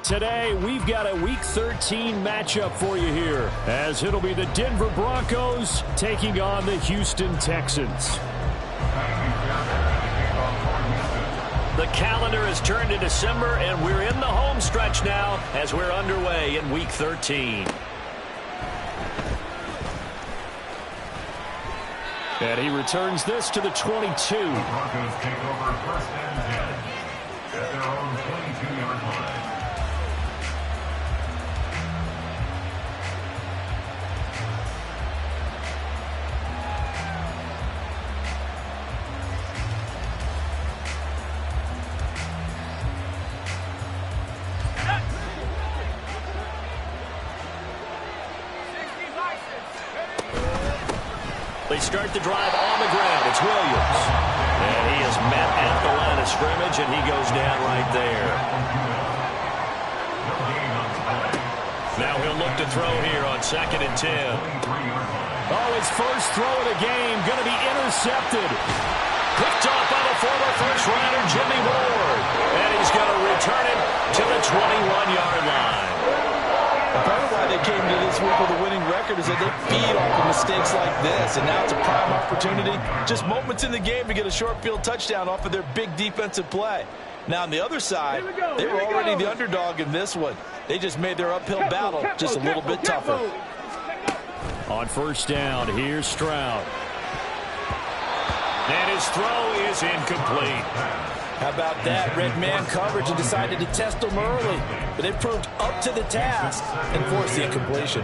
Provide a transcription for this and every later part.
today, we've got a Week 13 matchup for you here, as it'll be the Denver Broncos taking on the Houston Texans. The calendar has turned to December, and we're in the home stretch now as we're underway in Week 13. And he returns this to the 22. The Broncos take over first and 10 at their own 22-yard line. They start the drive on the ground. It's Williams. And he is met at the line of scrimmage, and he goes down right there. Now he'll look to throw here on 2nd and 10. Oh, his first throw of the game going to be intercepted. Picked off by the former first-rounder Jimmy Ward. And he's going to return it to the 21-yard line. Part of why they came to this week with a winning record is that they feed off of mistakes like this, and now it's a prime opportunity, just moments in the game to get a short field touchdown off of their big defensive play. Now on the other side, they were already the underdog in this one. They just made their uphill battle just a little bit tougher. On first down, here's Stroud. And his throw is incomplete. How about that? Red man coverage and decided to test them early. But they proved up to the task and forced the incompletion.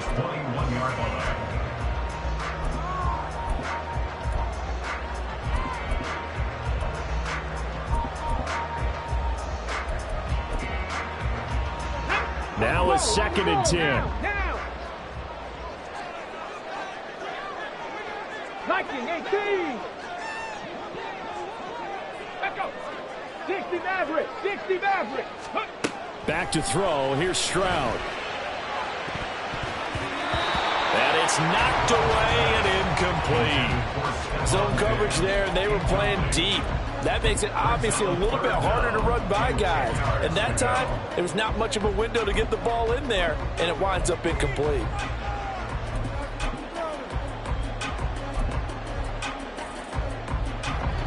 Now a 2nd and 10. Liking 18. Let's go. 60 Maverick. 60 Maverick. Back to throw. Here's Stroud. And it's knocked away and incomplete. Zone coverage there, and they were playing deep. That makes it obviously a little bit harder to run by guys. And that time, there was not much of a window to get the ball in there, and it winds up incomplete.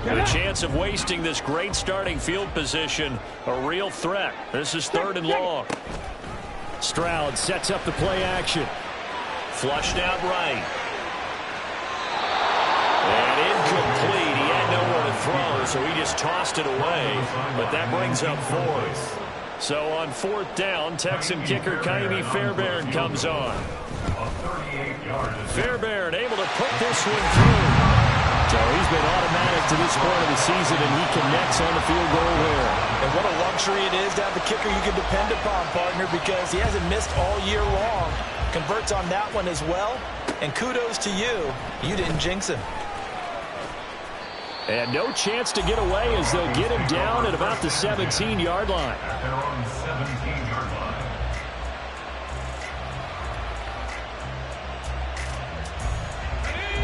The chance of wasting this great starting field position, a real threat. This is 3rd and long. Stroud sets up the play action. Flushed out right. And incomplete. He had nowhere to throw, so he just tossed it away. But that brings up 4th. So on 4th down, Texan kicker Kaimi Fairbairn comes on. Fairbairn able to put this one through. So he's been automatic to this point of the season, and he connects on the field goal there. And what a luxury it is to have a kicker you can depend upon, partner, because he hasn't missed all year long. Converts on that one as well. And kudos to you. You didn't jinx him. And no chance to get away as they'll get him down at about the 17-yard line. At their own 17-yard line.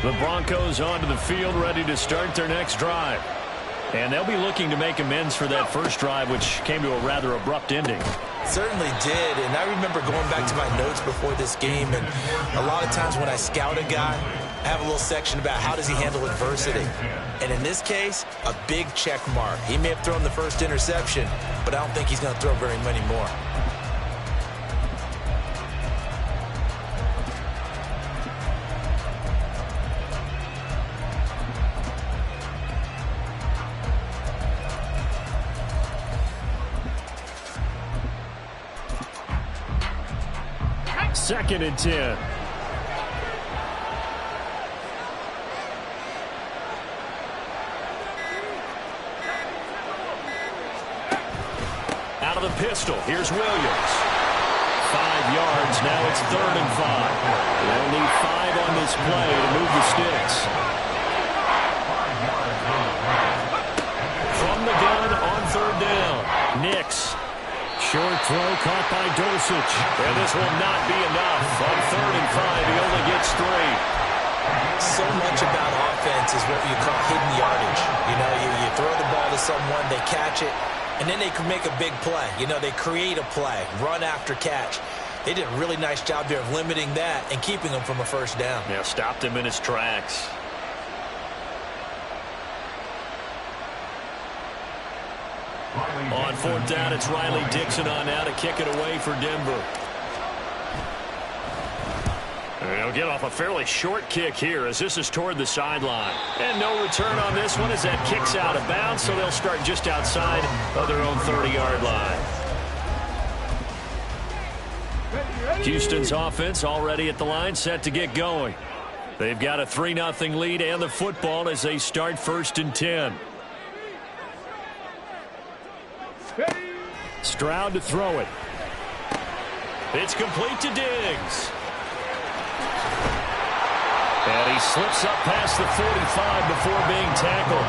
The Broncos onto the field, ready to start their next drive. And they'll be looking to make amends for that first drive, which came to a rather abrupt ending. Certainly did, and I remember going back to my notes before this game, and a lot of times when I scout a guy, I have a little section about how does he handle adversity. And in this case, a big check mark. He may have thrown the first interception, but I don't think he's going to throw very many more. Second and 10. Out of the pistol, here's Williams. 5 yards, now it's 3rd and 5. They'll need 5 on this play to move the sticks. From the gun on 3rd down, Nix. Short throw caught by Dulcich. And this will not be enough. On 3rd and 5, he only gets 3. So much about offense is what you call hidden yardage. You know, you throw the ball to someone, they catch it, and then they can make a big play. You know, they create a play, run after catch. They did a really nice job there of limiting that and keeping him from a first down. Yeah, stopped him in his tracks. On fourth down, it's Riley Dixon on now to kick it away for Denver. They'll get off a fairly short kick here as this is toward the sideline. And no return on this one as that kick's out of bounds, so they'll start just outside of their own 30-yard line. Houston's offense already at the line, set to get going. They've got a 3-0 lead and the football as they start 1st and 10. Stroud to throw it. It's complete to Diggs. And he slips up past the 45 before being tackled.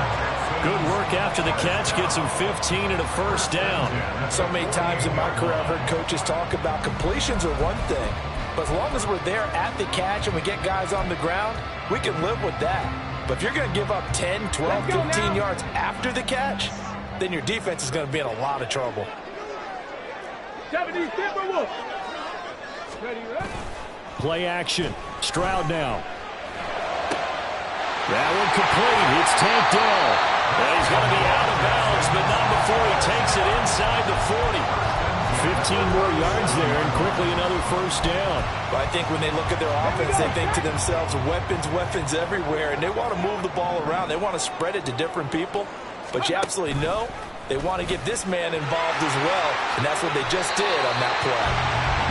Good work after the catch. Gets him 15 and a first down. So many times in my career I've heard coaches talk about completions are one thing. But as long as we're there at the catch and we get guys on the ground, we can live with that. But if you're going to give up 10, 12, 15 yards after the catch, then your defense is going to be in a lot of trouble. 70 Timberwolves. Play action. Stroud now. That one complete. It's tanked down. And he's going to be out of bounds, but not before he takes it inside the 40. 15 more yards there, and quickly another first down. But I think when they look at their offense, they think to themselves, weapons, weapons everywhere, and they want to move the ball around. They want to spread it to different people. But you absolutely know they want to get this man involved as well, and that's what they just did on that play.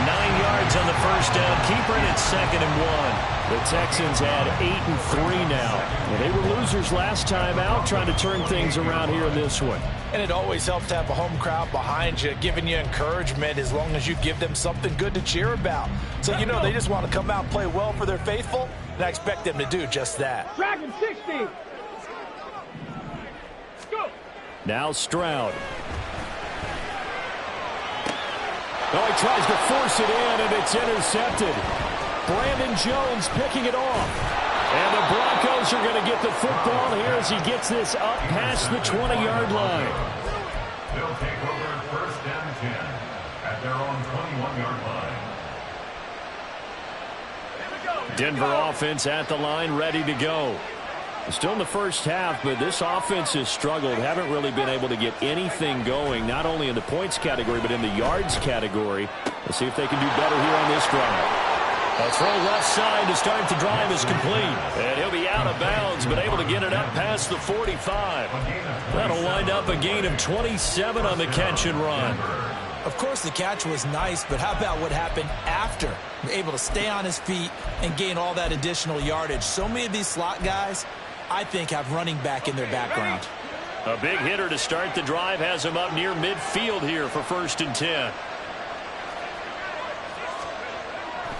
9 yards on the first down, keeper, and it's 2nd and 1. The Texans had 8 and 3 now. And they were losers last time out, trying to turn things around here in this one. And it always helps to have a home crowd behind you, giving you encouragement as long as you give them something good to cheer about. So, you know, they just want to come out and play well for their faithful, and I expect them to do just that. Dragon 60. Go. Now Stroud. Oh, he tries to force it in, and it's intercepted. Brandon Jones picking it off. And the Broncos are going to get the football here as he gets this up past the 20-yard line. They'll take over 1st and 10 at their own 21-yard line. Denver offense at the line, ready to go. Still in the first half, but this offense has struggled. Haven't really been able to get anything going, not only in the points category, but in the yards category. Let's see if they can do better here on this drive. A throw left side to start the drive is complete. And he'll be out of bounds, but able to get it up past the 45. That'll wind up a gain of 27 on the catch and run. Of course, the catch was nice, but how about what happened after? Able to stay on his feet and gain all that additional yardage. So many of these slot guys, I think, have running back in their background. A big hitter to start the drive has him up near midfield here for 1st and 10.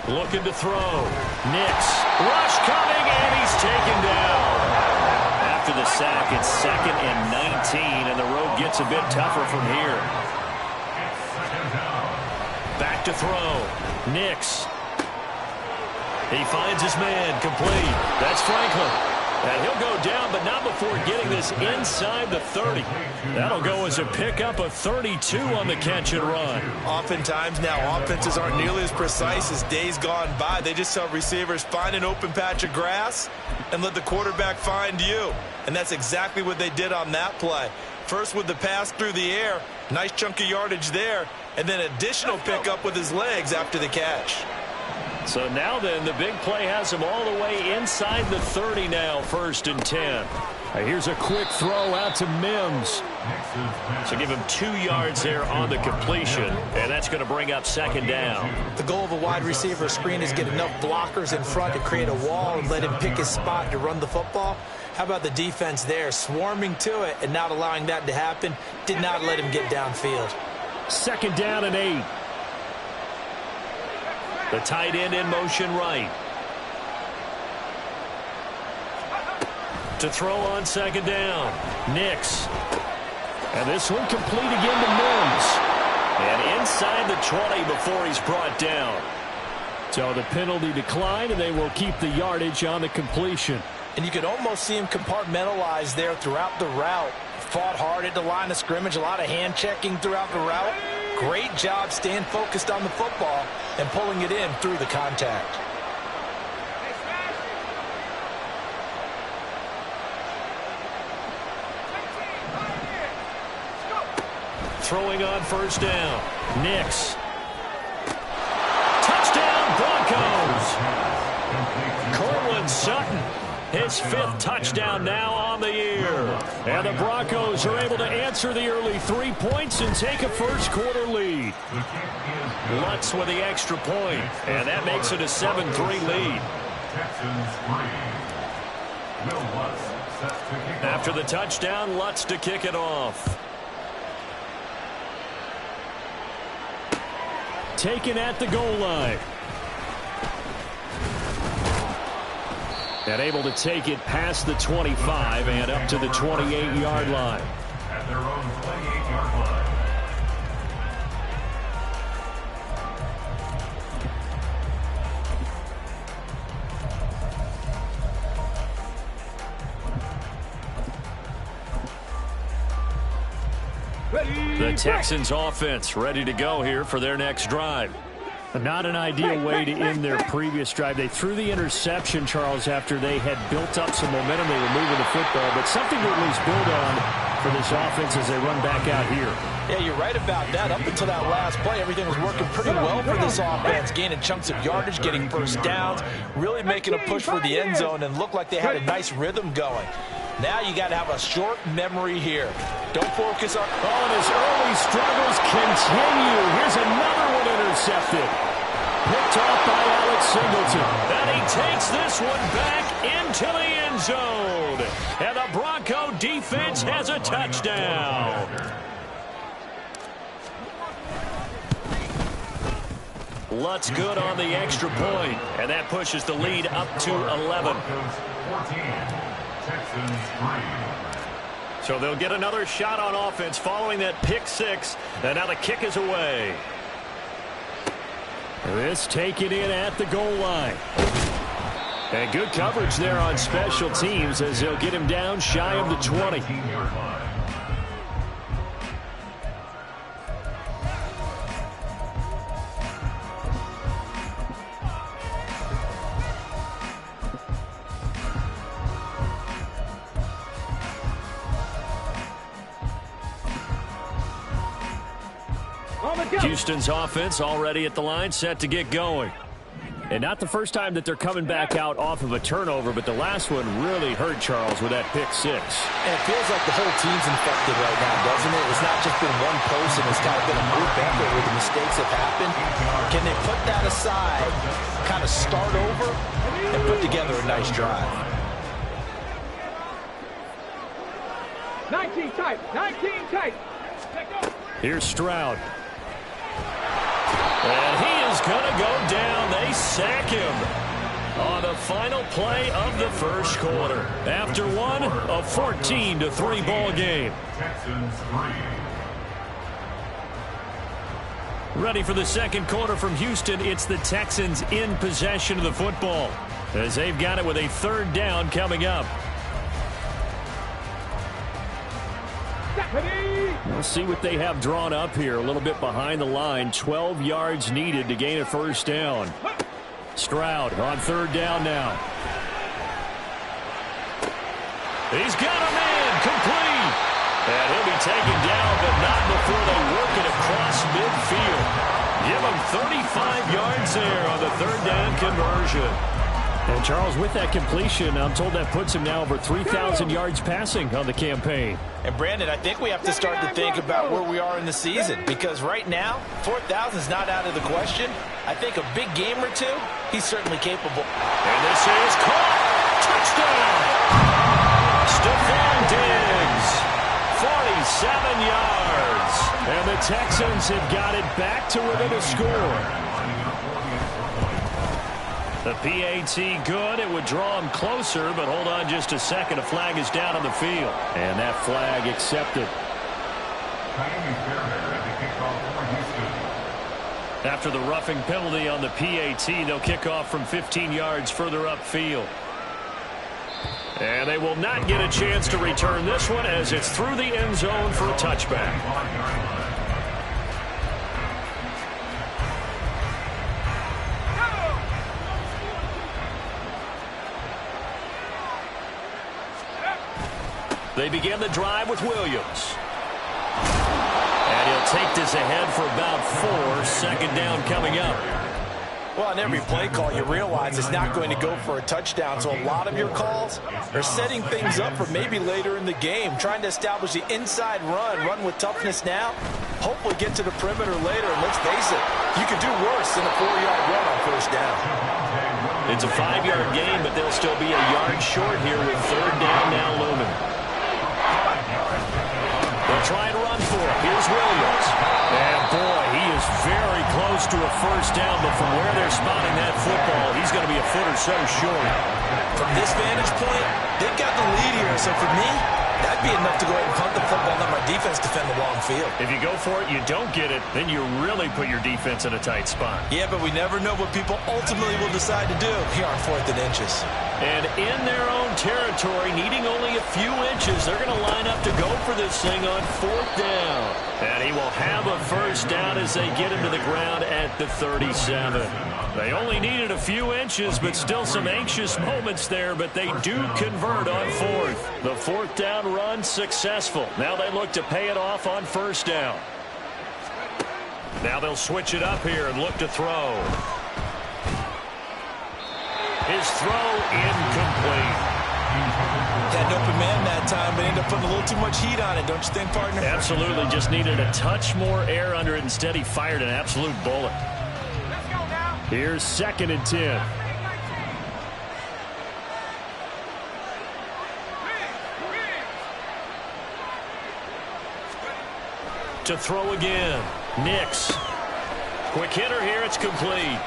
Looking to throw. Nix. Rush coming, and he's taken down. After the sack, it's 2nd and 19, and the road gets a bit tougher from here. Back to throw. Nix. He finds his man, complete. That's Franklin. And he'll go down, but not before getting this inside the 30. That'll go as a pickup of 32 on the catch and run. Oftentimes now, offenses aren't nearly as precise as days gone by. They just tell receivers, find an open patch of grass and let the quarterback find you. And that's exactly what they did on that play. First with the pass through the air, nice chunk of yardage there, and then additional pickup with his legs after the catch. So now then, the big play has him all the way inside the 30 now, 1st and 10. Here's a quick throw out to Mims. So give him 2 yards there on the completion, and that's going to bring up 2nd down. The goal of a wide receiver screen is get enough blockers in front to create a wall and let him pick his spot to run the football. How about the defense there, swarming to it and not allowing that to happen? Did not let him get downfield. 2nd down and 8. The tight end in motion right. To throw on 2nd down. Nix. And this one complete again to Mims. And inside the 20 before he's brought down. So the penalty declined, and they will keep the yardage on the completion. And you could almost see him compartmentalize there throughout the route. fought hard at the line of scrimmage, a lot of hand checking throughout the route. Great job staying focused on the football and pulling it in through the contact. Throwing on first down. Nix. Touchdown, Broncos. Cortland Sutton, his 5th touchdown now on the year. And the Broncos are able to answer the early 3 points and take a first-quarter lead. Lutz with the extra point, and that makes it a 7-3 lead. After the touchdown, Lutz to kick it off. Taken at the goal line. And able to take it past the 25 and up to the 28-yard line. At their own 28-yard line. The Texans offense ready to go here for their next drive. Not an ideal way to end their previous drive. They threw the interception, Charles, after they had built up some momentum. They were moving the football, but something to at least build on for this offense as they run back out here. Yeah, you're right about that. Up until that last play, everything was working pretty well for this offense, gaining chunks of yardage, getting first downs, really making a push for the end zone, and looked like they had a nice rhythm going. Now you got to have a short memory here. Don't focus on... Oh, and his early struggles continue. Here's another one intercepted. Picked off by Alex Singleton. And he takes this one back into the end zone. And the Bronco defense has a touchdown. Lutz good on the extra point. And that pushes the lead up to 11. 14. Texans 3. So they'll get another shot on offense following that pick six. And now the kick is away. This taken in at the goal line. And good coverage there on special teams as they'll get him down shy of the 20. Houston's offense already at the line, set to get going. And not the first time that they're coming back out off of a turnover, but the last one really hurt Charles with that pick six. And it feels like the whole team's infected right now, doesn't it? It's not just been one person. It's kind of been a group effort where the mistakes have happened. Can they put that aside, kind of start over, and put together a nice drive? 19 tight. 19 tight. Here's Stroud. And he is going to go down. They sack him on the final play of the first quarter. After one, a 14-3 ball game. Texans 3. Ready for the second quarter from Houston. It's the Texans in possession of the football as they've got it with a third down coming up. We'll see what they have drawn up here. A little bit behind the line. 12 yards needed to gain a first down. Stroud on third down now. He's got a man complete. And he'll be taken down, but not before they work it across midfield. Give him 35 yards there on the third down conversion. And Charles, with that completion, I'm told that puts him now over 3,000 yards passing on the campaign. And Brandon, I think we have to start to think about where we are in the season, because right now, 4,000 is not out of the question. I think a big game or two, he's certainly capable. And this is caught. Touchdown! Stephon Diggs, 47 yards. And the Texans have got it back to within a score. The PAT good. It would draw him closer, but hold on just a second. A flag is down on the field. And that flag accepted. After the roughing penalty on the PAT, they'll kick off from 15 yards further upfield. And they will not get a chance to return this one as it's through the end zone for a touchback. They begin the drive with Williams. And he'll take this ahead for about 4. Second down coming up. Well, on every play call, you realize it's not going to go for a touchdown, so a lot of your calls are setting things up for maybe later in the game, trying to establish the inside run with toughness now, hopefully get to the perimeter later, and let's face it, you could do worse than a 4-yard run on first down. It's a 5-yard gain, but they'll still be a yard short here with third down now looming. They'll try and run for it. Here's Williams. And boy, he is very close to a first down, but from where they're spotting that football, he's going to be a foot or so short. From this vantage point, they've got the lead here, so for me, that'd be enough to go ahead and punt the football and let my defense defend the long field. If you go for it, you don't get it, then you really put your defense in a tight spot. Yeah, but we never know what people ultimately will decide to do here on 4th and inches. And in their own territory, needing only a few inches, they're going to line up to go for this thing on 4th down. And he will have a first down as they get into the ground at the 37. They only needed a few inches, but still some anxious moments there, but they do convert on 4th. The 4th down run successful. Now they look to pay it off on first down. Now they'll switch it up here and look to throw. His throw incomplete. Had an open man that time, but ended up putting a little too much heat on it, don't you think, partner? Absolutely. Just needed a touch more air under it. Instead, he fired an absolute bullet. Let's go now. Here's 2nd and 10. To throw again. Nix. Quick hitter here. It's complete.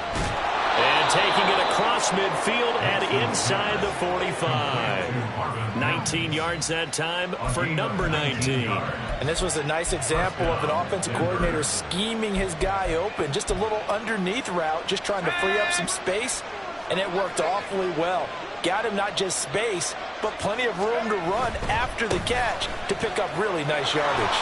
And taking it across midfield and inside the 45. 19 yards that time for number 19. And this was a nice example of an offensive coordinator scheming his guy open. Just a little underneath route, just trying to free up some space. And it worked awfully well. Got him not just space, but plenty of room to run after the catch to pick up really nice yardage.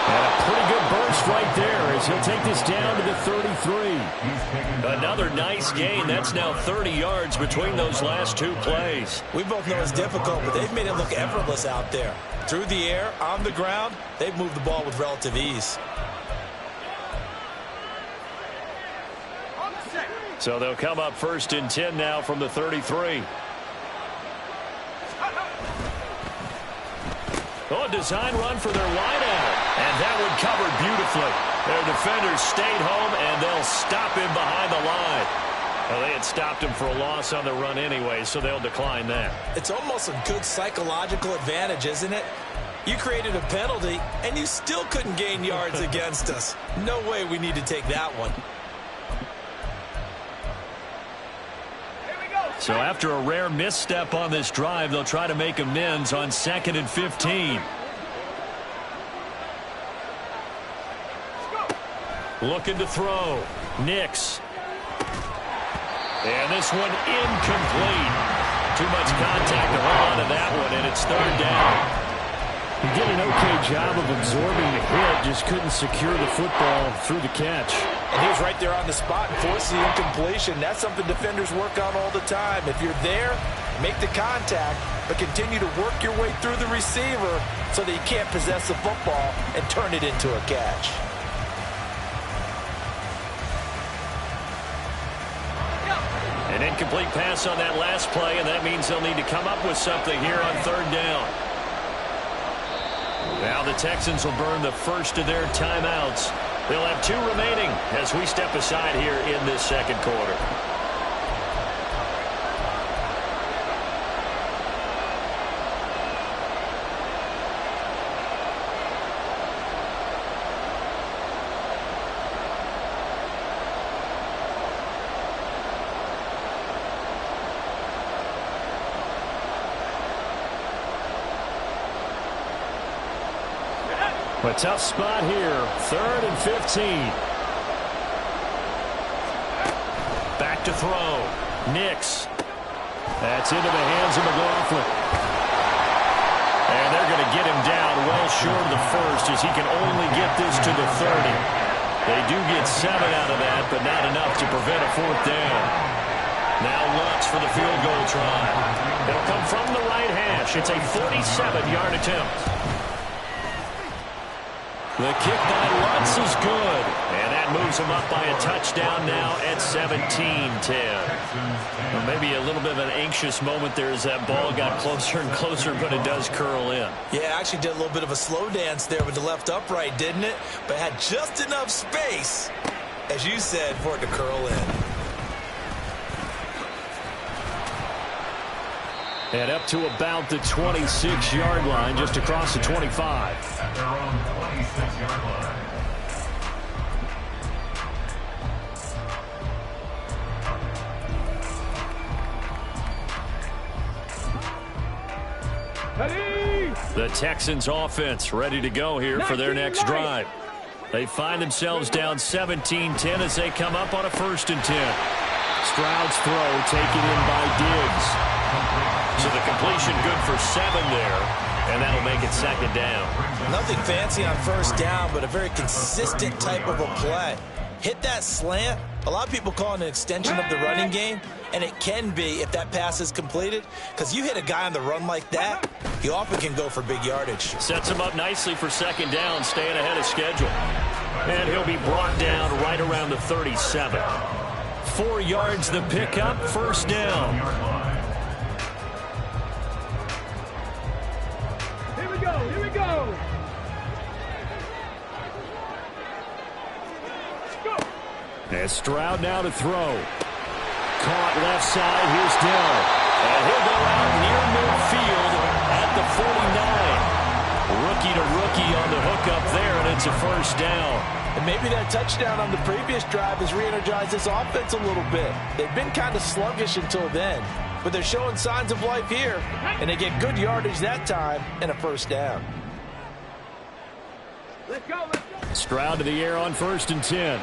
And a pretty good burst right there as he'll take this down to the 33. Another nice gain. That's now 30 yards between those last 2 plays. We both know it's difficult, but they've made it look effortless out there. Through the air, on the ground, they've moved the ball with relative ease. So they'll come up 1st and 10 now from the 33. Oh, a design run for their wideout. And that one covered beautifully. Their defenders stayed home, and they'll stop him behind the line. Well, they had stopped him for a loss on the run anyway, so they'll decline that. It's almost a good psychological advantage, isn't it? You created a penalty, and you still couldn't gain yards against us. No way we need to take that one. So after a rare misstep on this drive, they'll try to make amends on 2nd and 15. Looking to throw. Nix. And this one incomplete. Too much contact to hold on to that one, and it's 3rd down. He did an okay job of absorbing the hit, just couldn't secure the football through the catch. And he was right there on the spot and forced the incompletion. That's something defenders work on all the time. If you're there, make the contact, but continue to work your way through the receiver so that you can't possess the football and turn it into a catch. An incomplete pass on that last play, and that means they'll need to come up with something here on 3rd down. Now the Texans will burn the first of their timeouts. They'll have 2 remaining as we step aside here in this 2nd quarter. A tough spot here. 3rd and 15. Back to throw. Nix. That's into the hands of McLaughlin. And they're going to get him down well short of the first as he can only get this to the 30. They do get 7 out of that, but not enough to prevent a 4th down. Now Lutz for the field goal try. It'll come from the right hash. It's a 47-yard attempt. The kick by Lutz is good. And that moves him up by a touchdown now at 17-10. Well, maybe a little bit of an anxious moment there as that ball got closer and closer, but it does curl in. Yeah, actually did a little bit of a slow dance there with the left upright, didn't it? But had just enough space, as you said, for it to curl in. And up to about the 26-yard line, just across the 25. At their own 26-yard line. The Texans offense ready to go here for their next drive. They find themselves down 17-10 as they come up on a 1st and 10. Stroud's throw taken in by Diggs. So the completion good for 7 there, and that'll make it 2nd down. Nothing fancy on 1st down, but a very consistent type of a play. Hit that slant. A lot of people call it an extension of the running game, and it can be if that pass is completed, because you hit a guy on the run like that, he often can go for big yardage. Sets him up nicely for 2nd down, staying ahead of schedule. And he'll be brought down right around the 37. 4 yards the pickup, 1st down. Here we go, here we go. And Stroud now to throw. Caught left side. Here's Dell. And he'll go out near midfield at the 49. Rookie to rookie on the hook up there, and it's a 1st down. And maybe that touchdown on the previous drive has re-energized this offense a little bit. They've been kind of sluggish until then, but they're showing signs of life here, and they get good yardage that time and a 1st down. Let's go, let's go. Stroud to the air on 1st and 10.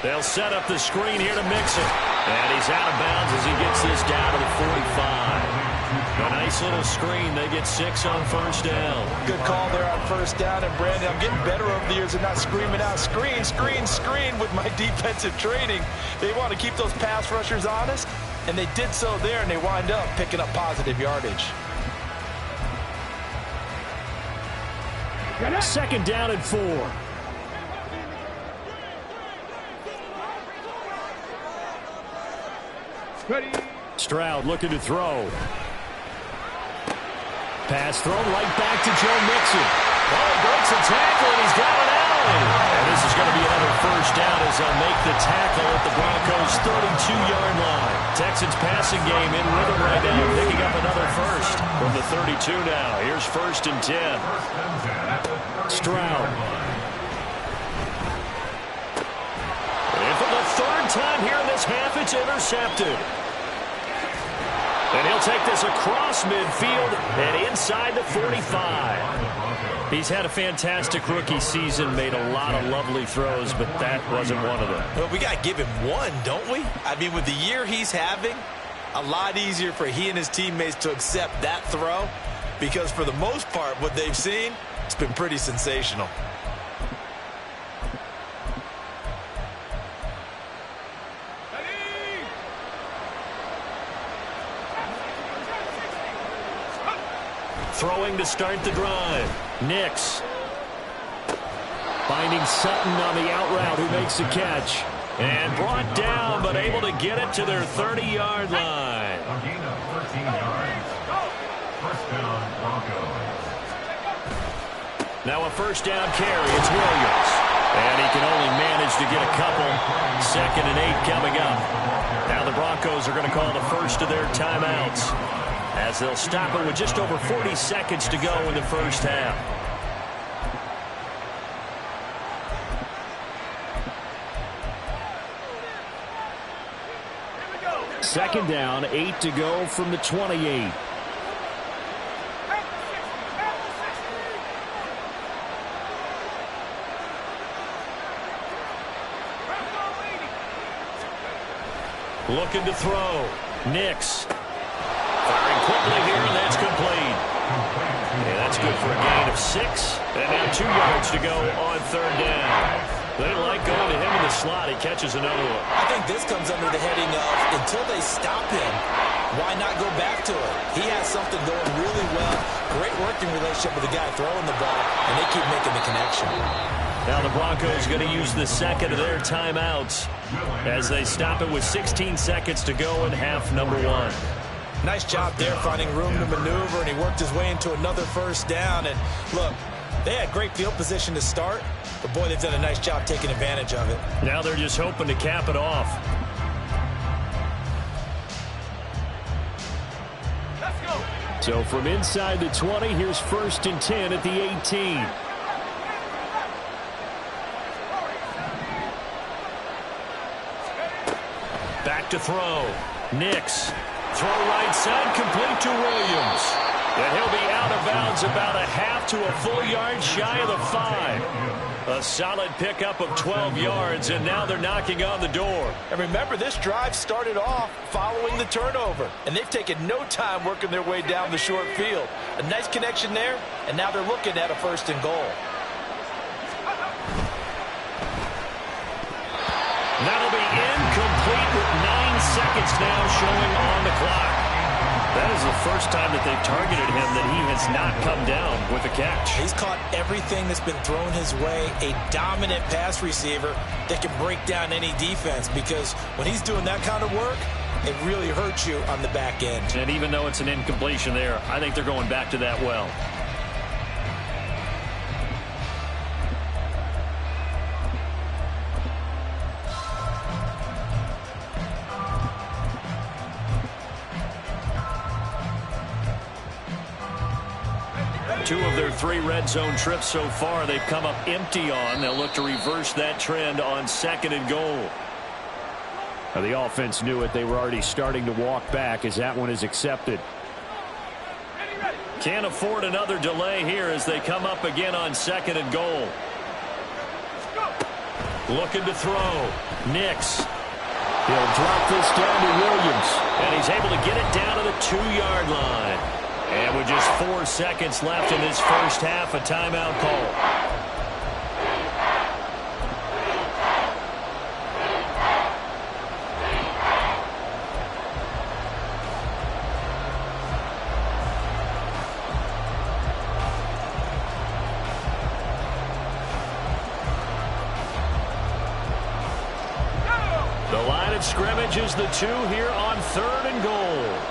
They'll set up the screen here to Mixon. And he's out of bounds as he gets this down to the 45. A nice little screen. They get 6 on 1st down. Good call there on 1st down. And, Brandon, I'm getting better over the years of not screaming out, screen, screen, screen with my defensive training. They want to keep those pass rushers honest, and they did so there, and they wind up picking up positive yardage. 2nd down and 4. Ready. Stroud looking to throw. Pass thrown right back to Joe Mixon. Oh, breaks a tackle, and he's got it out. And this is going to be another 1st down as they'll make the tackle at the Broncos' 32-yard line. Texans passing game in rhythm right now, picking up another 1st from the 32 now. Here's 1st and 10. Stroud. And for the 3rd time here in this half, it's intercepted. And he'll take this across midfield and inside the 45. He's had a fantastic rookie season, made a lot of lovely throws, but that wasn't one of them. Well, we got to give him one, don't we? I mean, with the year he's having, a lot easier for he and his teammates to accept that throw, because for the most part, what they've seen, it's been pretty sensational. Throwing to start the drive. Nix. Finding Sutton on the out route, who makes the catch. And brought down, but able to get it to their 30-yard line. A gain of 13 yards. 1st down, Broncos. Now a 1st down carry. It's Williams. And he can only manage to get a couple. 2nd and 8 coming up. Now the Broncos are going to call the first of their timeouts, as they'll stop it with just over 40 seconds to go in the 1st half. Second down, 8 to go from the 28. Looking to throw. Nix. quickly here, and that's complete. And that's good for a gain of 6. And now 2 yards to go on third down. They like going to him in the slot. He catches another one. I think this comes under the heading of until they stop him, why not go back to it? He has something going really well. Great working relationship with the guy throwing the ball, and they keep making the connection. Now the Broncos going to use the second of their timeouts as they stop it with 16 seconds to go in half number 1. Nice job there finding room to maneuver, and he worked his way into another first down. And look, they had great field position to start, but boy, they've done a nice job taking advantage of it. Now they're just hoping to cap it off. Let's go. So from inside the 20, here's 1st and 10 at the 18. Back to throw. Nix. Throw right side, complete to Williams. And he'll be out of bounds about a half to a full yard shy of the 5. A solid pickup of 12 yards, and now they're knocking on the door. And remember, this drive started off following the turnover, and they've taken no time working their way down the short field. A nice connection there, and now they're looking at a 1st and goal. That'll be incomplete with 9 seconds now showing on the clock. That is the first time that they've targeted him that he has not come down with a catch. He's caught everything that's been thrown his way. A dominant pass receiver that can break down any defense, because when he's doing that kind of work, it really hurts you on the back end. And even though it's an incompletion there, I think they're going back to that well. Two of their 3 red zone trips so far they've come up empty on. They'll look to reverse that trend on 2nd and goal. Now the offense knew it. They were already starting to walk back as that one is accepted. Can't afford another delay here as they come up again on 2nd and goal. Looking to throw. Nix. He'll drop this down to Williams. And he's able to get it down to the 2-yard line. And with just 4 seconds left in this first half, a timeout call. The line of scrimmage is the 2 here on 3rd and goal.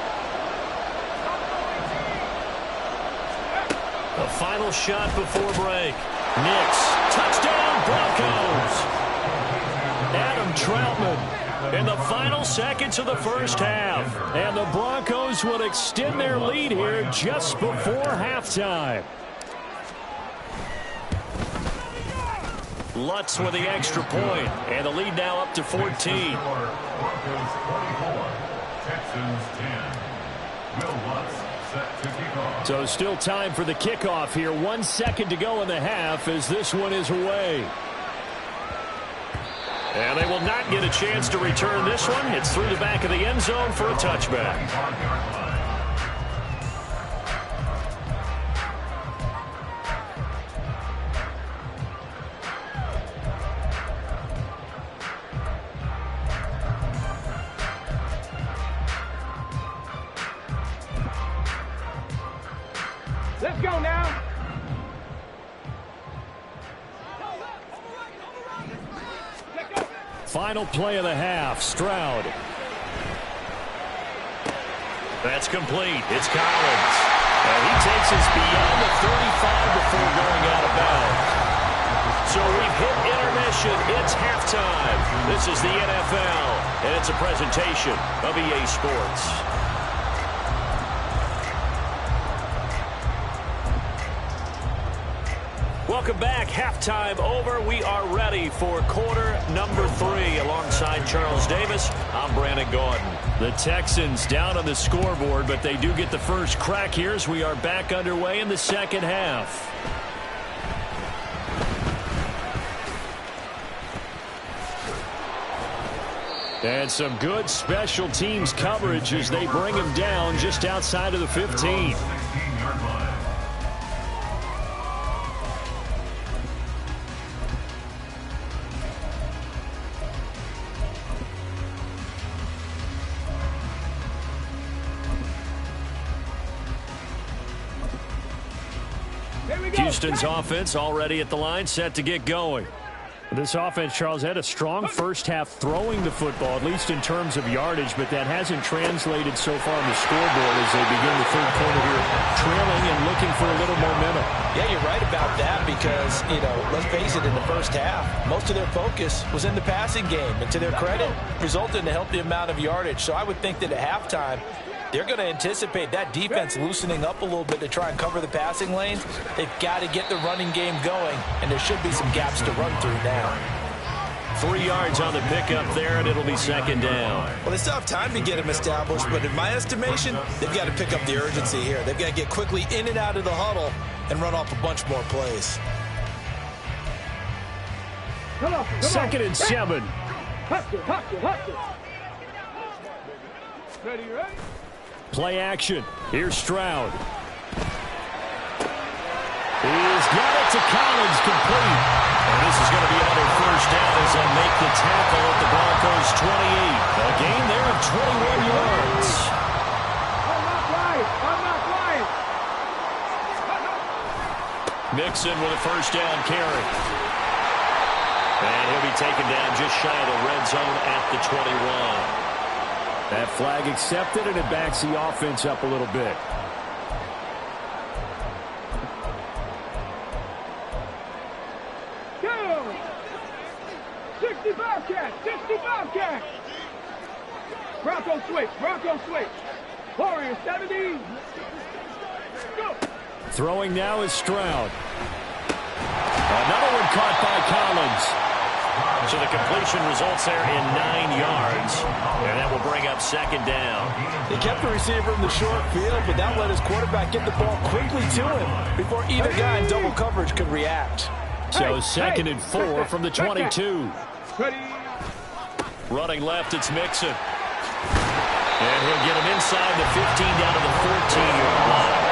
The final shot before break. Nix. Touchdown, Broncos. Adam Troutman in the final seconds of the first half. And the Broncos will extend their lead here just before halftime. Lutz with the extra point, and the lead now up to 14. Broncos 24, Texans 10. Will Lutz set to kick off. So still time for the kickoff here. 1 second to go in the half as this one is away. And they will not get a chance to return this one. It's through the back of the end zone for a touchback. Let's go now. Final play of the half. Stroud. That's complete. It's Collins. And he takes us beyond the 35 before going out of bounds. So we've hit intermission. It's halftime. This is the NFL, and it's a presentation of EA Sports. Welcome back. Halftime over. We are ready for quarter number 3. Alongside Charles Davis, I'm Brandon Gordon. The Texans down on the scoreboard, but they do get the first crack here as we are back underway in the second half. And some good special teams coverage as they bring him down just outside of the 15. Houston's offense already at the line, set to get going. This offense, Charles, had a strong first half throwing the football, at least in terms of yardage, but that hasn't translated so far on the scoreboard as they begin the third quarter here, trailing and looking for a little momentum. Yeah, you're right about that because, let's face it, in the first half, most of their focus was in the passing game, and to their credit, resulted in a healthy amount of yardage. So I would think that at halftime, they're going to anticipate that defense loosening up a little bit to try and cover the passing lanes. They've got to get the running game going, and there should be some gaps to run through now. 3 yards on the pickup there, and it'll be second down. Well, they still have time to get him established, but in my estimation, they've got to pick up the urgency here. They've got to get quickly in and out of the huddle and run off a bunch more plays. Second and 7. Hustle. Ready? Play action. Here's Stroud. He's got it to Collins, complete. And this is going to be another first down as they'll make the tackle at the Broncos' 28. A gain there of 21 yards. I'm not lying. Mixon with a first down carry. And he'll be taken down just shy of the red zone at the 21. That flag accepted, and it backs the offense up a little bit. Go! 65 catch. Bronco switch. Warrior 70. Go! Throwing now is Stroud. Another one caught by Collins. So the completion results there in 9 yards, and that will bring up second down. They kept the receiver in the short field, but that let his quarterback get the ball quickly to him before either guy in double coverage could react. So second and 4 from the 22. Running left, it's Mixon. And he'll get him inside the 15 down to the 14-yard line.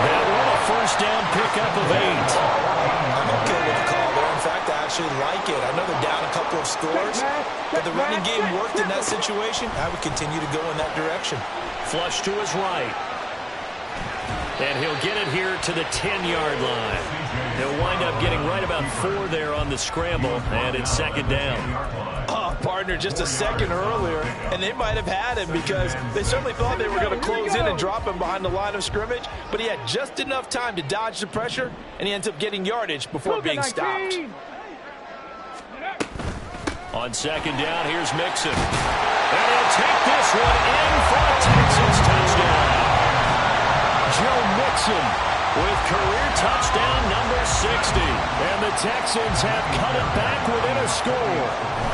That one a first down pickup of 8. I'm okay with the call there. In fact, I actually like it. I know they're down a couple of scores, but the running game worked in that situation. I would continue to go in that direction. Flush to his right. And he'll get it here to the 10-yard line. He'll wind up getting right about 4 there on the scramble, and it's second down. Partner, just a second earlier, and they might have had him because they certainly thought they were going to close in and drop him behind the line of scrimmage, but he had just enough time to dodge the pressure, and he ends up getting yardage before being stopped. On second down, here's Mixon. And he'll take this one in for a Texans touchdown. Joe Mixon with career touchdown number 60. And the Texans have cut it back within a score.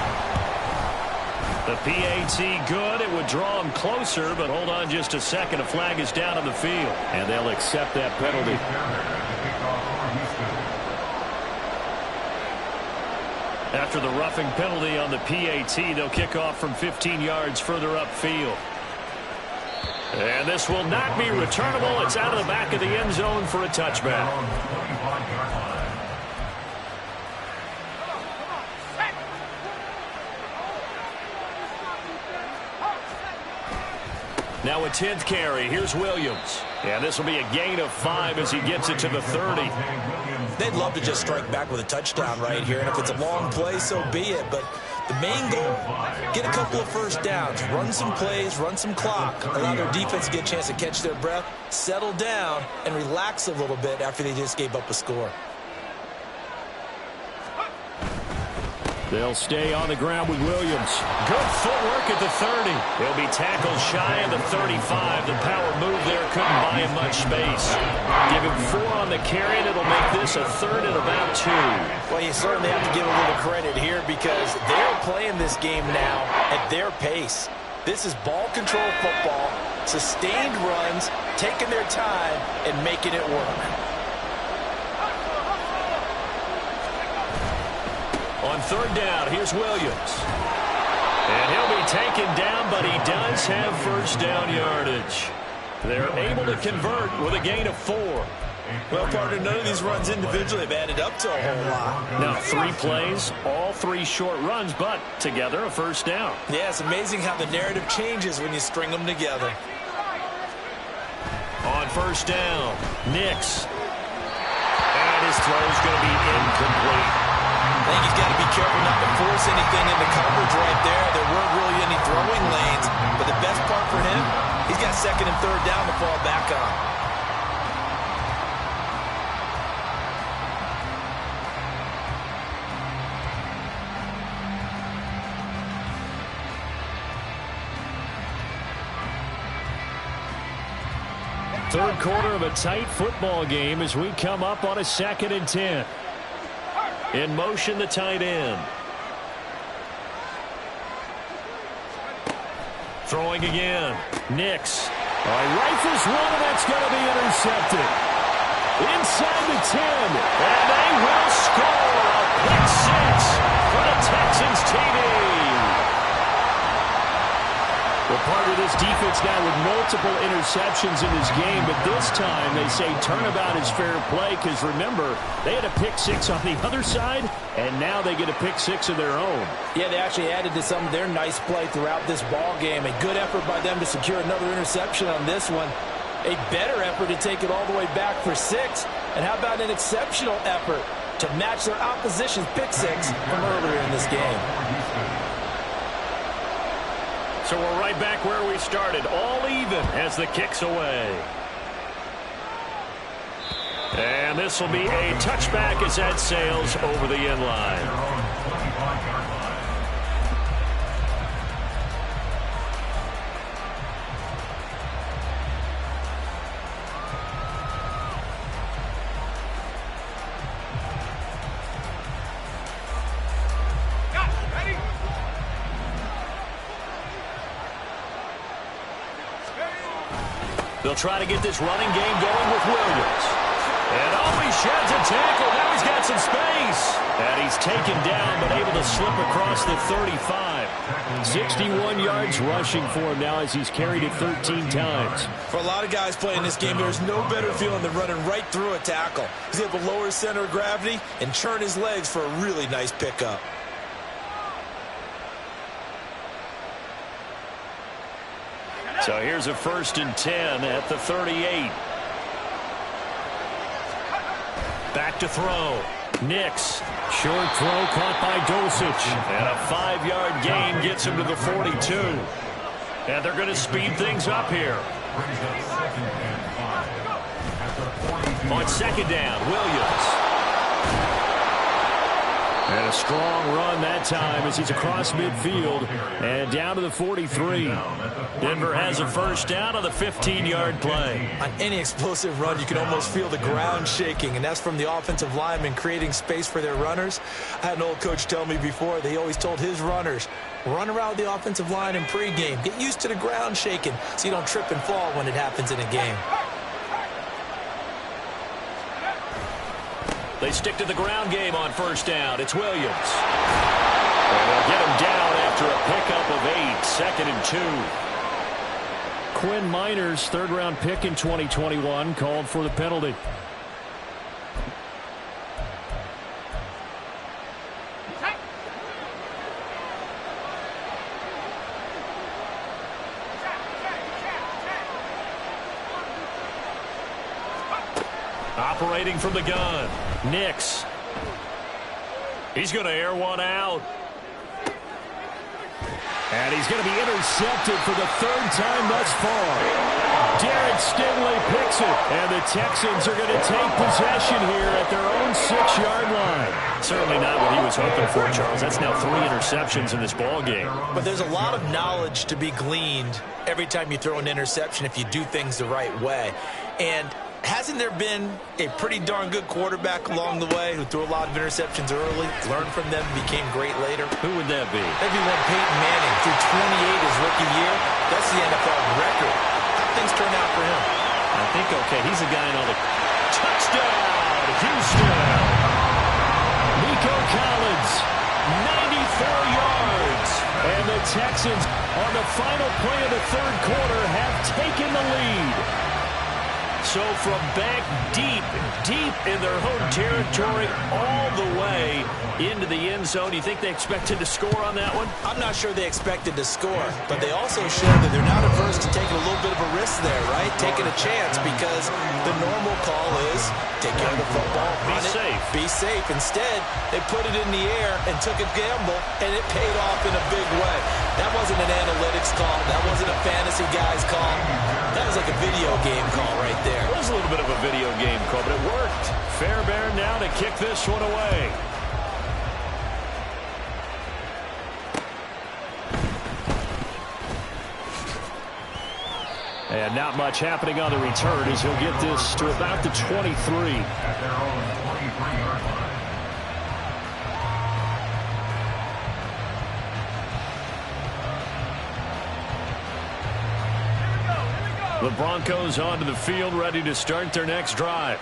The PAT good. It would draw them closer, but hold on just a second. A flag is down on the field, and they'll accept that penalty. After the roughing penalty on the PAT, they'll kick off from 15 yards further upfield. And this will not be returnable. It's out of the back of the end zone for a touchback. Now a 10th carry. Here's Williams. And this will be a gain of 5 as he gets it to the 30. They'd love to just strike back with a touchdown right here, and if it's a long play, so be it. But the main goal, get a couple of first downs, run some plays, run some clock, allow their defense to get a chance to catch their breath, settle down, and relax a little bit after they just gave up a score. They'll stay on the ground with Williams. Good footwork at the 30. He'll be tackled shy of the 35. The power move there couldn't buy him much space. Give him 4 on the carry, and it'll make this a third and about 2. Well, you certainly have to give a little credit here because they're playing this game now at their pace. This is ball control football, sustained runs, taking their time, and making it work. On third down, here's Williams. And he'll be taken down, but he does have first down yardage. They're able to convert with a gain of 4. Well, partner, none of these runs individually have added up to a whole lot. Now 3 plays, all 3 short runs, but together a first down. Yeah, it's amazing how the narrative changes when you string them together. On first down, Nix. And his throw's going to be incomplete. I think he's got to be careful not to force anything into coverage right there. There weren't really any throwing lanes, but the best part for him, he's got 2nd and 3rd down to fall back on. Third quarter of a tight football game as we come up on a 2nd and 10. In motion, the tight end. Throwing again. Nix. Rifles one, and that's going to be intercepted. Inside the 10. And they will score a pick 6 for the Texans TD. Well, part of this defense now with multiple interceptions in this game, but this time they say turnabout is fair play because, remember, they had a pick 6 on the other side, and now they get a pick 6 of their own. Yeah, they actually added to some of their nice play throughout this ball game. A good effort by them to secure another interception on this one. A better effort to take it all the way back for 6. And how about an exceptional effort to match their opposition's pick 6 from earlier in this game? So we're right back where we started, all even as the kick's away. And this will be a touchback as that sails over the end line. They'll try to get this running game going with Williams. And he sheds a tackle. Now he's got some space. And he's taken down, but able to slip across the 35. 61 yards rushing for him now as he's carried it 13 times. For a lot of guys playing this game, there's no better feeling than running right through a tackle. He's able to lower his center of gravity and churn his legs for a really nice pickup. So here's a 1st and 10 at the 38. Back to throw. Nix. Short throw caught by Dosich. And a 5-yard gain gets him to the 42. And they're going to speed things up here. On 2nd down, Williams. And a strong run that time as he's across midfield and down to the 43. Denver has a first down on the 15-yard play. On any explosive run, you can almost feel the ground shaking, and that's from the offensive linemen creating space for their runners. I had an old coach tell me before, they always told his runners, run around the offensive line in pregame. Get used to the ground shaking so you don't trip and fall when it happens in a game. They stick to the ground game on first down. It's Williams. And they'll get him down after a pickup of 8. 2nd and 2. Quinn Miners, 3rd-round pick in 2021, called for the penalty. Operating from the gun, Nix. He's going to air one out. And he's going to be intercepted for the 3rd time thus far. Derek Stingley picks it, and the Texans are going to take possession here at their own 6-yard line. Certainly not what he was hoping for, Charles. That's now 3 interceptions in this ball game. But there's a lot of knowledge to be gleaned every time you throw an interception if you do things the right way. And hasn't there been a pretty darn good quarterback along the way who threw a lot of interceptions early, learned from them, became great later? Who would that be? Maybe one Peyton Manning threw 28 his rookie year. That's the NFL record. How things turn out for him? I think, okay, he's a guy in all the... Touchdown, Houston! Nico Collins, 94 yards. And the Texans, on the final play of the third quarter, have taken the lead. So from back deep in their home territory, all the way into the end zone. Do you think they expected to score on that one? I'm not sure they expected to score, but they also showed that they're not averse to taking a little bit of a risk there, right? Taking a chance, because the normal call is take care of the football, be safe. Be safe. Instead, they put it in the air and took a gamble, and it paid off in a big way. That wasn't an analytics call. That wasn't a fantasy guy's call. That was like a video game call right there. It was a little bit of a video game call, but it worked. Fairbairn now to kick this one away. And not much happening on the return as he'll get this to about the 23. At their own 23-yard line. The Broncos onto the field, ready to start their next drive.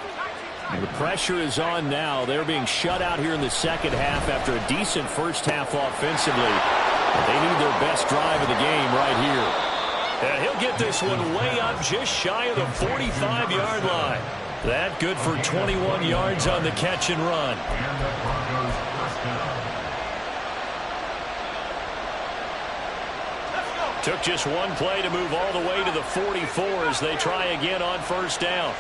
And the pressure is on now. They're being shut out here in the second half after a decent first half offensively. But they need their best drive of the game right here. And he'll get this one way up just shy of the 45-yard line. That good for 21 yards on the catch and run. And the Broncos first down. Took just one play to move all the way to the 44 as they try again on first down.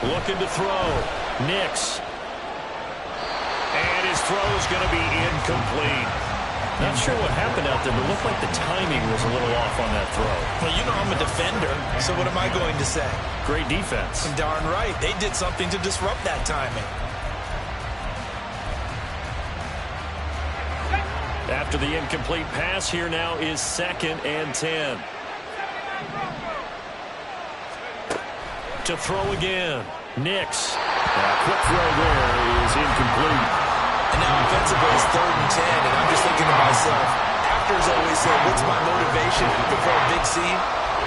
Looking to throw. Nix. And his throw's going to be incomplete. Not sure what happened out there, but it looked like the timing was a little off on that throw. Well, you know I'm a defender, so what am I going to say? Great defense. Darn right. They did something to disrupt that timing. After the incomplete pass, here now is 2nd and 10. To throw again. Nix. Quick throw there is incomplete. And now offensively it's 3rd and 10, and I'm just thinking to myself, actors always say, what's my motivation before a big scene?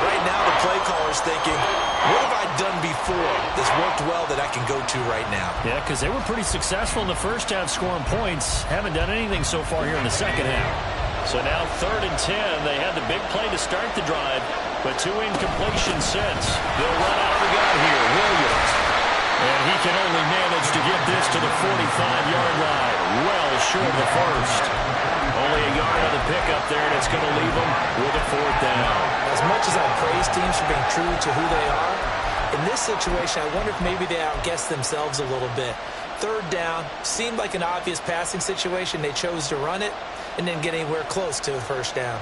Right now the play caller's thinking, what have I done before that's worked well that I can go to right now? Yeah, because they were pretty successful in the first half scoring points. Haven't done anything so far here in the second half. So now 3rd and 10. They had the big play to start the drive, but 2 incompletions since. They'll run out of the gun here. Williams. And he can only manage to get this to the 45-yard line. Well short of the first. Only a yard on the pickup there, and it's going to leave them with a 4th down. As much as I praise teams for being true to who they are, in this situation, I wonder if maybe they outguessed themselves a little bit. 3rd down, seemed like an obvious passing situation. They chose to run it and didn't get anywhere close to the 1st down.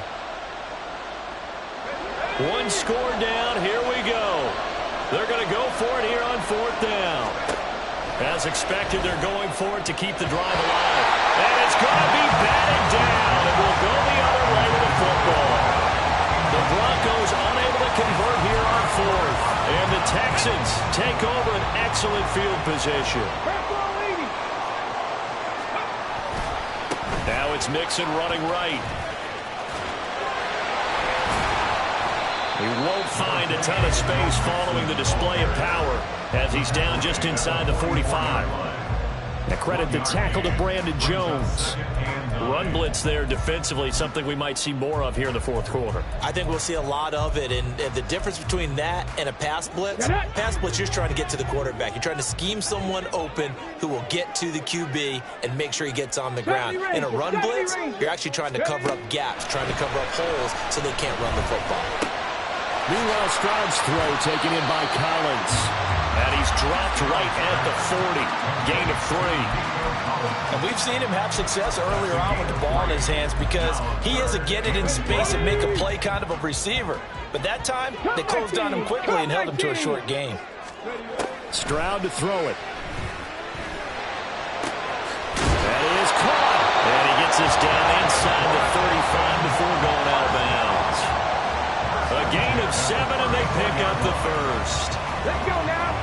One score down, here we go. They're going to go for it here on 4th down. As expected, they're going for it to keep the drive alive. And it's going to be batted down, and we'll go the other way with the football. The Broncos unable to convert here on 4th. And the Texans take over an excellent field position. Now it's Mixon running right. He won't find a ton of space following the display of power as he's down just inside the 45. A credit the tackle to Brandon Jones. Run blitz there defensively, something we might see more of here in the 4th quarter. I think we'll see a lot of it, and the difference between that and a pass blitz, you're just trying to get to the quarterback. You're trying to scheme someone open who will get to the QB and make sure he gets on the ground. In a run blitz, you're actually trying to cover up gaps, trying to cover up holes so they can't run the football. Meanwhile, Stroud's throw taken in by Collins. And he's dropped right at the 40. Gain of 3. And we've seen him have success earlier on with the ball in his hands because he is a get it in space and make a play kind of a receiver. But that time, they closed on him quickly and held him to a short gain. Stroud to throw it. That is caught. And he gets this down inside the 35 before going out of bounds. A gain of 7, and they pick up the first. Let's go now.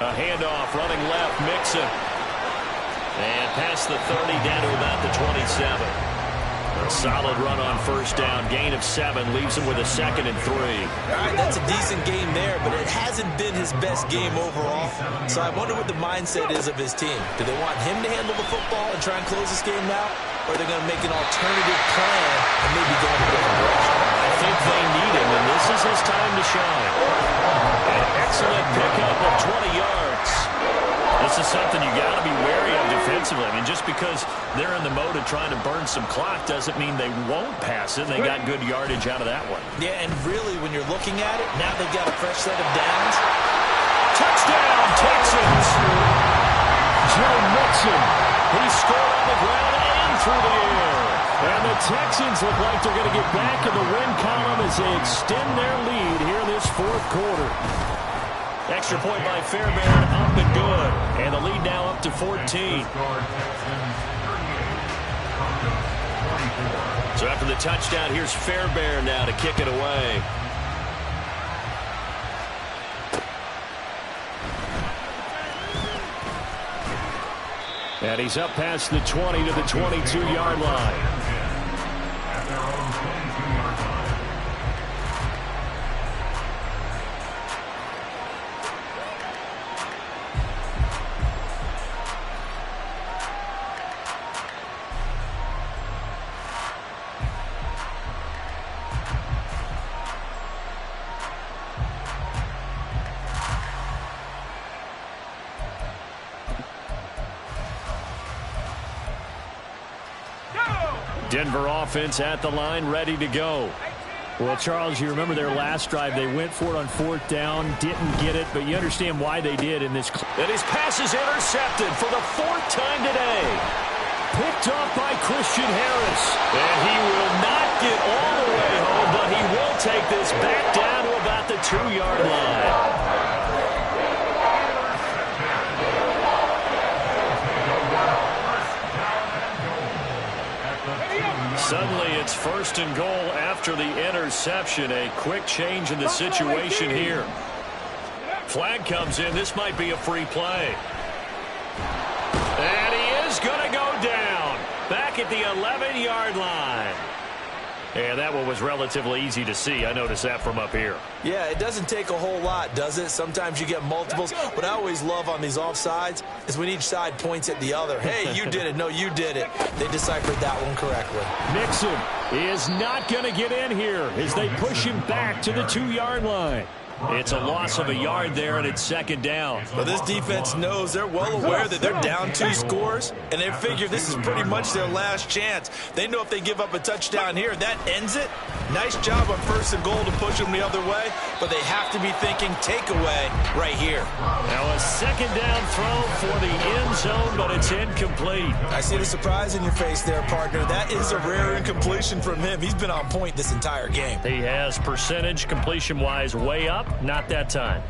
A handoff running left, Mixon. And past the 30 down to about the 27. Solid run on first down. Gain of 7 leaves him with a 2nd and 3. All right, that's a decent game there, but it hasn't been his best game overall. So I wonder what the mindset is of his team. Do they want him to handle the football and try and close this game out? Or are they going to make an alternative plan and maybe go in a different direction? I think they need him, and this is his time to shine. An excellent pickup of 20 yards. This is something you got to be wary of defensively. I mean, just because they're in the mode of trying to burn some clock doesn't mean they won't pass it. They got good yardage out of that one. Yeah, and really, when you're looking at it, now they've got a fresh set of downs. Touchdown, Texans! Joe Mixon. He scored on the ground and through the air. And the Texans look like they're going to get back in the win column as they extend their lead here in this 4th quarter. Extra point by Fairbairn, up and good. And the lead now up to 14. So after the touchdown, here's Fairbairn now to kick it away. And he's up past the 20 to the 22-yard line. Denver offense at the line, ready to go. Well, Charles, you remember their last drive. They went for it on 4th down, didn't get it, but you understand why they did in this. And his pass is intercepted for the 4th time today. Picked off by Christian Harris. And he will not get all the way home, but he will take this back down to about the 2-yard line. Suddenly it's 1st and goal after the interception. A quick change in the situation here. Flag comes in. This might be a free play. And he is going to go down. Back at the 11-yard line. And that one was relatively easy to see. I noticed that from up here. Yeah, it doesn't take a whole lot, does it? Sometimes you get multiples. What I always love on these offsides is when each side points at the other. Hey, you did it. No, you did it. They deciphered that one correctly. Mixon is not going to get in here as they push him back to the 2-yard line. It's a loss of a yard there, and it's 2nd down. But this defense knows, they're well aware that they're down 2 scores, and they figure this is pretty much their last chance. They know if they give up a touchdown here, that ends it. Nice job on 1st and goal to push them the other way, but they have to be thinking takeaway right here. Now a 2nd down throw for the end zone, but it's incomplete. I see the surprise in your face there, partner. That is a rare incompletion from him. He's been on point this entire game. He has percentage completion-wise way up. Not that time.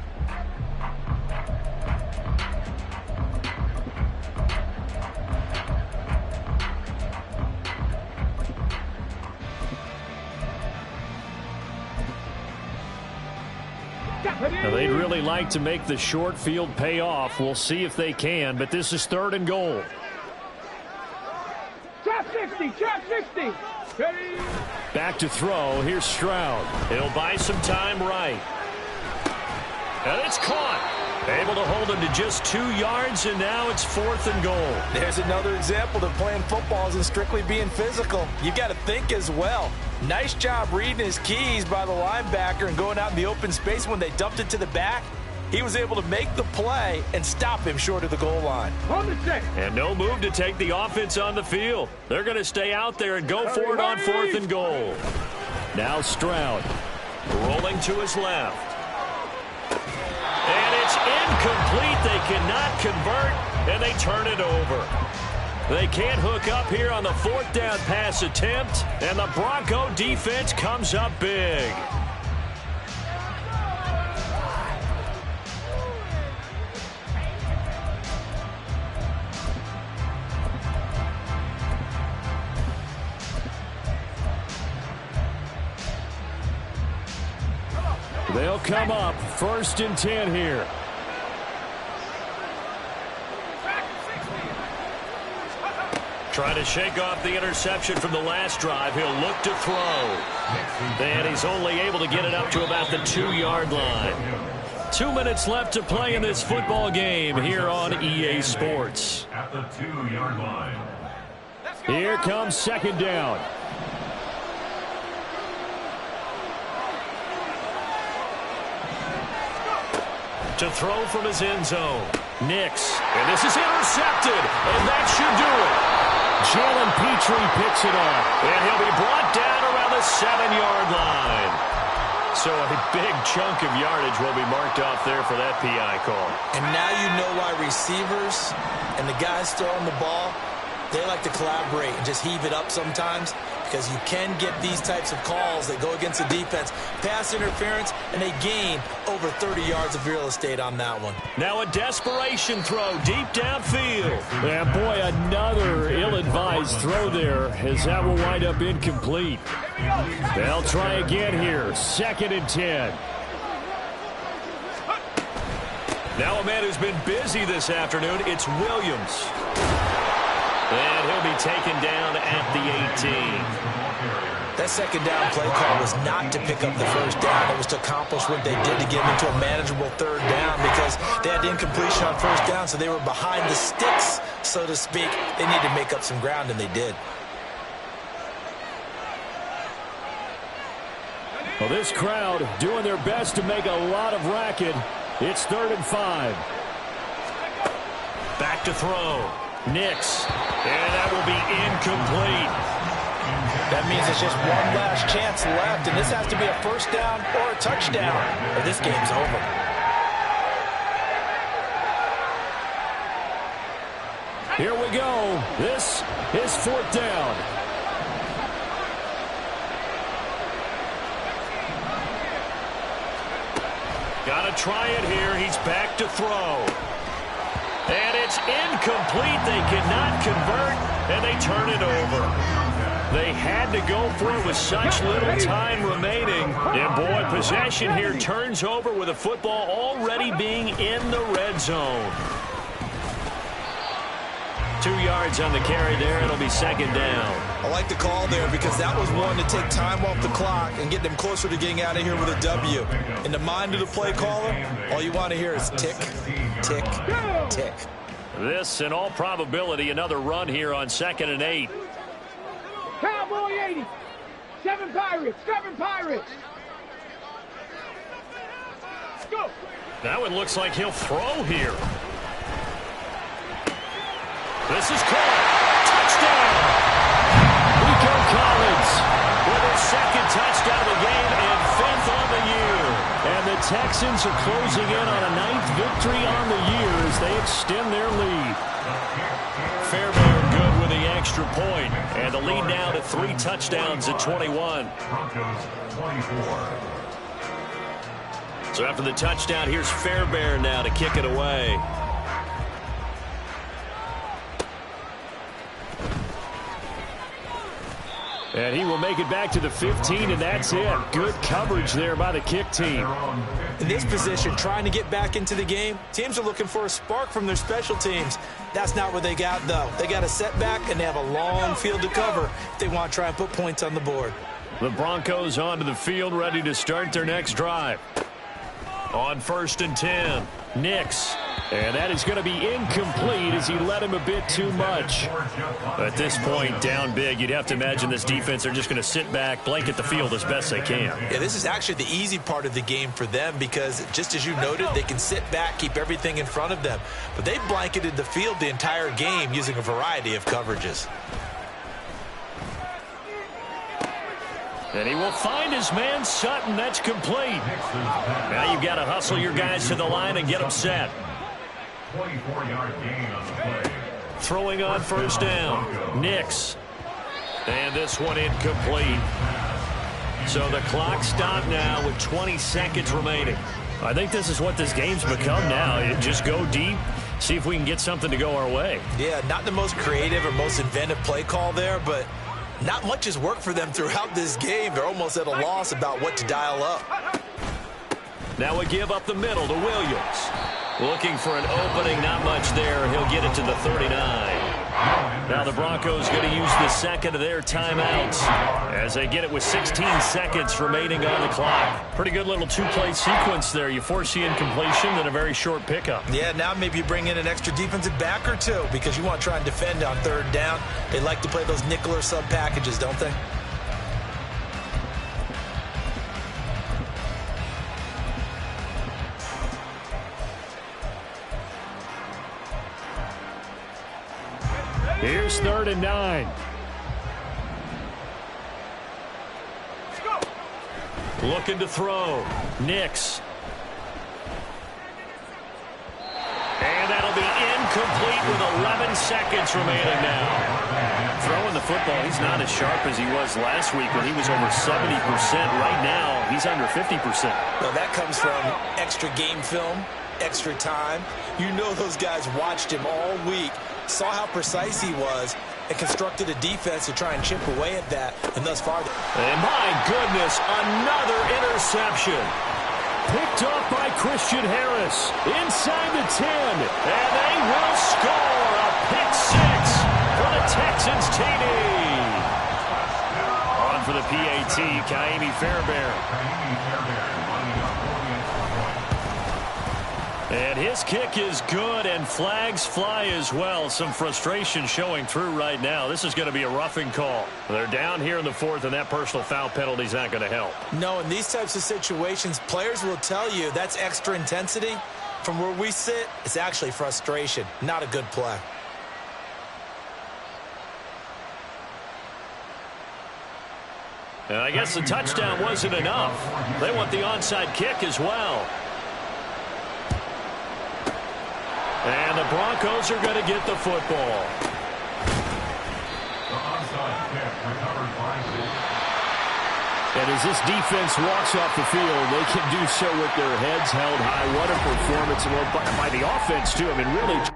Now, they'd really like to make the short field pay off. We'll see if they can, but this is 3rd and goal. Trap 60, trap 60. Ready? Back to throw. Here's Stroud. He'll buy some time right. And it's caught. Able to hold him to just 2 yards, and now it's 4th and goal. There's another example that playing football isn't strictly being physical. You got to think as well. Nice job reading his keys by the linebacker and going out in the open space when they dumped it to the back. He was able to make the play and stop him short of the goal line. On the check. And no move to take the offense on the field. They're going to stay out there and go for it on 4th and goal. Now Stroud. Rolling to his left. And it's incomplete. They cannot convert, and they turn it over. They can't hook up here on the 4th down pass attempt, and the Bronco defense comes up big. They'll come up 1st and 10 here. Trying to shake off the interception from the last drive. He'll look to throw. And he's only able to get it up to about the 2-yard line. 2 minutes left to play in this football game here on EA Sports. At the 2-yard line. Here comes second down. To throw from his end zone. Nix. And this is intercepted. And that should do it. Jalen Petrie picks it off. And he'll be brought down around the 7-yard line. So a big chunk of yardage will be marked off there for that PI call. And now you know why receivers and the guys throwing the ball, they like to collaborate and just heave it up sometimes, because you can get these types of calls that go against the defense. Pass interference, and they gain over 30 yards of real estate on that one. Now a desperation throw deep downfield. And boy, another ill-advised throw there, as that will wind up incomplete. They'll try again here. 2nd and 10. Now a man who's been busy this afternoon, it's Williams. And he'll be taken down at the 18. That second down play call was not to pick up the first down. It was to accomplish what they did to get them into a manageable 3rd down, because they had incompletion on 1st down, so they were behind the sticks, so to speak. They needed to make up some ground, and they did. Well, this crowd doing their best to make a lot of racket. It's 3rd and 5. Back to throw. Nix. And that will be incomplete. That means it's just one last chance left, and this has to be a 1st down or a touchdown, or this game's over. Here we go. This is 4th down. Got to try it here. He's back to throw. And it's incomplete. They cannot convert, and they turn it over. They had to go for it with such little time remaining. And boy, possession here turns over with the football already being in the red zone. 2 yards on the carry there. It'll be 2nd down. I like the call there, because that was one to take time off the clock and get them closer to getting out of here with a W. In the mind of the play caller, all you want to hear is tick, tick, tick. This, in all probability, another run here on 2nd and 8. Cowboy 80. 7 Pirates. 7 Pirates. Go. Now it looks like he'll throw here. This is caught. Touchdown. Rico Collins With his 2nd touchdown of the game and 5th on the year. And the Texans are closing in on a 9th victory on the year as they extend their lead. Fairbairn good with the extra point. And the lead now to 3 touchdowns at 21. Broncos 24. So after the touchdown, here's Fairbairn now to kick it away. And he will make it back to the 15, and that's it. Good coverage there by the kick team. In this position, trying to get back into the game, teams are looking for a spark from their special teams. That's not what they got, though. They got a setback, and they have a long field to cover if they want to try and put points on the board. The Broncos onto the field, ready to start their next drive. On 1st and 10, Nix. And that is going to be incomplete as he led him a bit too much. At this point, down big, you'd have to imagine this defense are just going to sit back, blanket the field as best they can. Yeah, this is actually the easy part of the game for them, because just as you noted, they can sit back, keep everything in front of them. But they blanketed the field the entire game using a variety of coverages. And he will find his man, Sutton. That's complete. Now you've got to hustle your guys to the line and get them set. 24-yard gain on the play. Throwing on 1st down. Nix. And this one incomplete. So the clock stopped now with 20 seconds remaining. I think this is what this game's become now. Just go deep, see if we can get something to go our way. Yeah, not the most creative or most inventive play call there, but not much has worked for them throughout this game. They're almost at a loss about what to dial up. Now a give up the middle to Williams. Looking for an opening, not much there. He'll get it to the 39. Now the Broncos going to use the second of their timeouts as they get it with 16 seconds remaining on the clock. Pretty good little two-play sequence there. You force the incompletion, then a very short pickup. Yeah, now maybe you bring in an extra defensive back or two because you want to try and defend on third down. They like to play those nickel or sub packages, don't they? Here's 3rd and 9. Looking to throw. Nix. And that'll be incomplete with 11 seconds remaining now. Throwing the football, he's not as sharp as he was last week when he was over 70%. Right now, he's under 50%. Well, that comes from extra game film, extra time. You know those guys watched him all week, saw how precise he was, and constructed a defense to try and chip away at that, and thus far. And my goodness, another interception. Picked off by Christian Harris inside the 10, and they will score a pick six for the Texans TD. On for the PAT, Kaimi Fairbairn. And his kick is good, and flags fly as well. Some frustration showing through right now. This is going to be a roughing call. They're down here in the 4th, and that personal foul penalty is not going to help. No, in these types of situations, players will tell you that's extra intensity. From where we sit, it's actually frustration, not a good play. And I guess the touchdown wasn't enough. They want the onside kick as well. And the Broncos are going to get the football. The onside kick recovered by And as this defense walks off the field, they can do so with their heads held high. What a performance by the offense, too. I mean, really.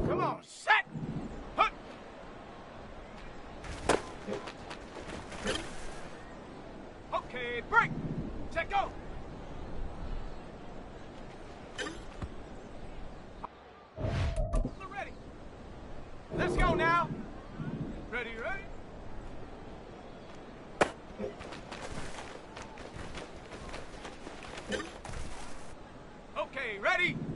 Come on, set! Hut. Okay, break! Set, go! Okay, ready?